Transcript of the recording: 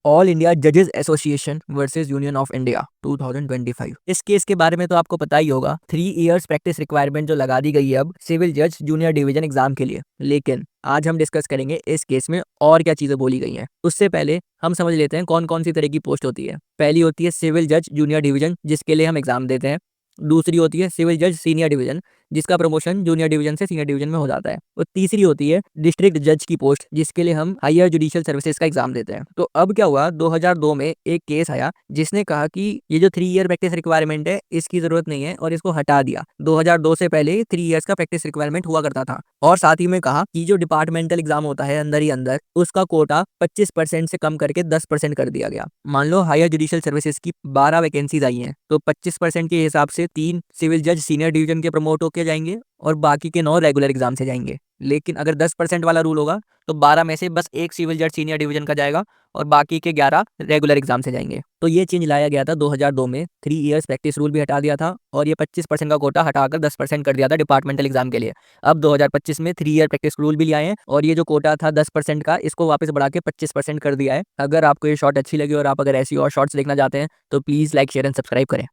All India जजेस association versus union of India 2025। इस case के बारे में तो आपको पता ही होगा। 3 इयर्स प्रैक्टिस रिक्वायरमेंट जो लगा दी गई है अब सिविल जज जूनियर डिवीजन एग्जाम के लिए। लेकिन आज हम डिस्कस करेंगे इस केस में और क्या चीजें बोली गई हैं। उससे पहले हम समझ लेते हैं कौन कौन सी तरह की पोस्ट होती है। पहली होती है सिविल जज जूनियर डिवीजन, जिसके लिए हम एग्जाम देते हैं। दूसरी होती है सिविल जज सीनियर डिवीजन, जिसका प्रमोशन जूनियर डिवीजन से सीनियर डिवीजन में हो जाता है। और तीसरी होती है डिस्ट्रिक्ट जज की पोस्ट, जिसके लिए हम हायर जुडिशियल सर्विसेज का एग्जाम देते हैं। तो अब क्या हुआ, 2002 में एक केस आया जिसने कहा कि ये जो 3 ईयर प्रैक्टिस रिक्वायरमेंट है इसकी जरूरत नहीं है और इसको हटा दिया। 2002 से पहले 3 इयर्स का प्रैक्टिस रिक्वायरमेंट हुआ करता था। और साथ ही में कहा कि जो डिपार्टमेंटल एग्जाम होता है अंदर ही अंदर, उसका कोटा 25% से कम करके 10% कर दिया गया। मान लो हायर जुडिशियल सर्विसेज की 12 वैकेंसीज आई हैं, तो 25% के हिसाब से 3 सिविल जज सीनियर डिवीजन के प्रमोट होके जाएंगे और बाकी के 9 रेगुलर एग्जाम से जाएंगे। लेकिन अगर 10% वाला रूल होगा तो 12 में से बस एक सिविल जज सीनियर डिवीजन का जाएगा और बाकी के 11 रेगुलर एग्जाम से जाएंगे। तो ये चेंज लाया गया था 2002 में। 3 इयर्स प्रैक्टिस रूल भी हटा दिया था और ये 25% का कोटा हटाकर 10% कर दिया था डिपार्टमेंटल एग्जाम के लिए। अब 2025 में 3 ईयर प्रैक्टिस रूल भी ले आए हैं और ये जो कोटा था 10% का, इसको वापस बढ़ा के 25% कर दिया है। अगर आपको ये शॉर्ट अच्छी लगी और आप अगर ऐसी और शॉर्ट्स देखना चाहते हैं तो please like share and subscribe करें।